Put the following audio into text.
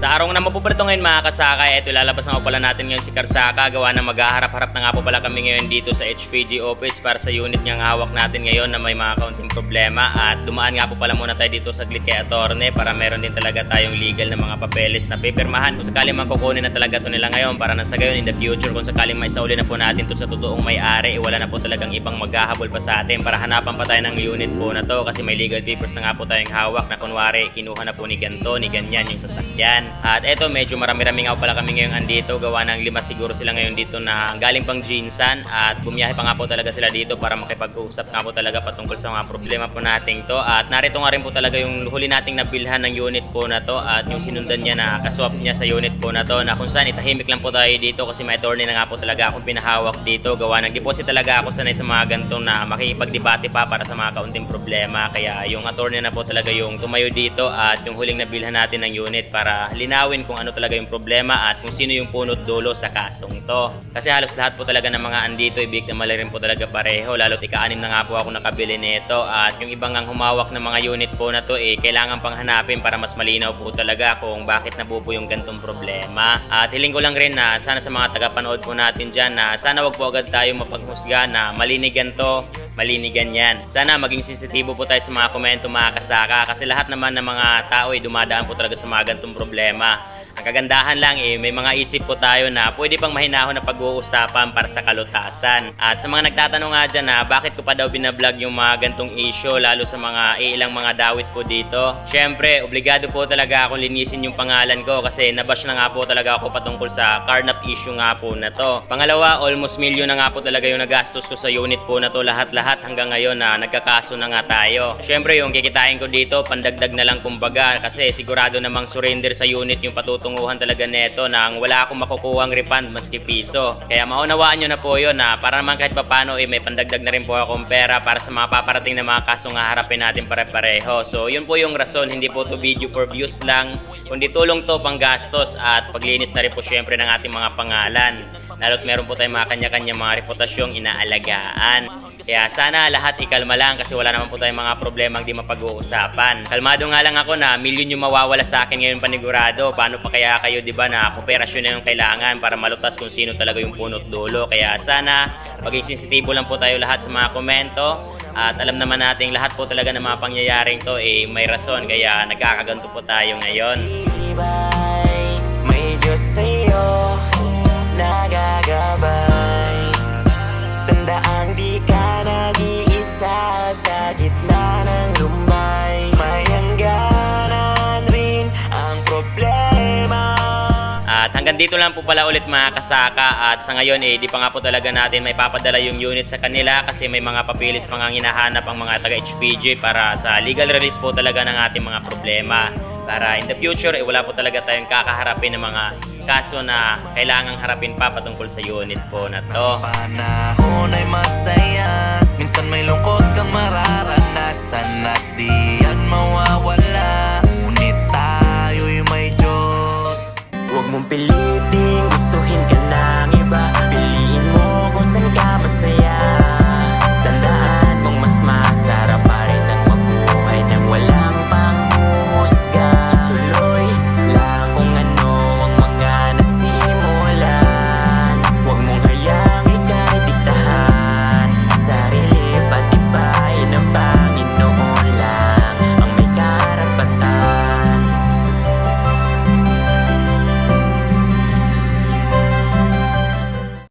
Sa araw na mapupunto ngayon mga kasaka, ito lalabas na po pala natin ngayon si Karsaka. Gawa na maghaharap-harap na nga po pala kami ngayon dito sa HPG office para sa unit niyang hawak natin ngayon na may mga kaunting problema. At dumaan nga po pala muna tayo dito saglit kay attorney para meron din talaga tayong legal na mga papeles na pipirmahan kung sakaling makukunin na talaga ito nila ngayon para na sa gayon in the future kung sakaling maisauli na po natin ito sa totoong may-ari, wala na po talagang ibang maghahabol pa sa atin para hanapan pa tayo ng unit po na to kasi may legal papers na nga po tayong hawak na kunwari kinuha na po ni ganto, ni ganyan yung sasakyan. At eto medyo marami-rami nga pala kami ngayong andito, gawa ng 5 siguro sila ngayon dito na galing pang Jinsan at bumiyahe pa nga po talaga sila dito para makipag-usap nga po talaga patungkol sa mga problema po nating to. At narito nga rin po talaga yung huli nating nabilhan ng unit po na to at yung sinundan niya na kaswap niya sa unit po na to na kung saan itahimik lang po tayo dito kasi may attorney na nga po talaga akong pinahawak dito. Gawa ng deposit talaga ako sanay sa mga ganitong na makikipagdebate pa para sa mga kaunting problema, kaya yung attorney na po talaga yung tumayo dito at yung huling nabilhan natin ng unit para linawin kung ano talaga yung problema at kung sino yung punot dulo sa kasong to. Kasi halos lahat po talaga ng mga andito biktima rin po talaga pareho, lalo't ika-6 na nga po ako nakabili nito at yung ibang ang humawak ng mga unit po na to kailangan pang hanapin para mas malinaw po talaga kung bakit nabubo yung gantong problema. At hiling ko lang rin na sana sa mga tagapanood po natin dyan na sana wag po agad tayo mapaghusga na malinigan to, malinigan yan. Sana maging sensitibo po tayo sa mga komento mga kasaka kasi lahat naman ng mga tao dumadaan po talaga sa mga gantong problema. Ang kagandahan lang may mga isip po tayo na pwede pang mahinahon na pag-uusapan para sa kalutasan. At sa mga nagtatanong nga dyan na bakit ko pa daw binablog yung mga gantong issue lalo sa mga ilang mga dawit po dito. Syempre, obligado po talaga akong linisin yung pangalan ko kasi nabash na nga po talaga ako patungkol sa carnap issue nga po na to. Pangalawa, almost milyon na nga po talaga yung nagastos ko sa unit po na to lahat-lahat hanggang ngayon na nagkakaso na nga tayo. Syempre, yung kikitain ko dito pandagdag na lang kumbaga kasi sigurado namang surrender sa unit yung patutunguhan talaga neto nang wala akong makukuhang refund maski piso. Kaya maunawaan nyo na po yun na para naman kahit papano may pandagdag na rin po akong pera para sa mga paparating na mga kaso nga harapin natin pare-pareho. So yun po yung rason, hindi po to video for views lang, kundi tulong to pang gastos at paglinis na rin po syempre ng ating mga pangalan. Lalo't meron po tayong mga kanya-kanya mga reputasyong inaalagaan. Kaya sana lahat ikalma lang kasi wala naman po tayong mga problemang di mapag-uusapan. Kalmado nga lang ako na milyon yung mawawala sa akin ngayon panigurado. Paano pa kaya kayo diba na kooperasyon na yung kailangan para malutas kung sino talaga yung punot dulo. Kaya sana maging sensitibo lang po tayo lahat sa mga komento. At alam naman natin lahat po talaga ng mga pangyayaring to may rason kaya nagkakaganto po tayo ngayon. May Diyos sa'yo nagagabay, tandaang di ka nag-iisa sa gitna ng lumbay. May hangganan rin ang problema. At hanggang dito lang po pala ulit mga kasaka at sa ngayon di pa nga po talaga natin may papadala yung unit sa kanila kasi may mga papilis pang hinahanap ang mga taga HPG para sa legal release po talaga ng ating mga problema. Para in the future wala po talaga tayong kakaharapin ng mga kaso na kailangang harapin pa patungkol sa unit po na to. Panahon ay masaya, minsan may lungkot kang mararanasan at di yan mawawala. Ngunit tayo'y may Diyos, huwag mong piliin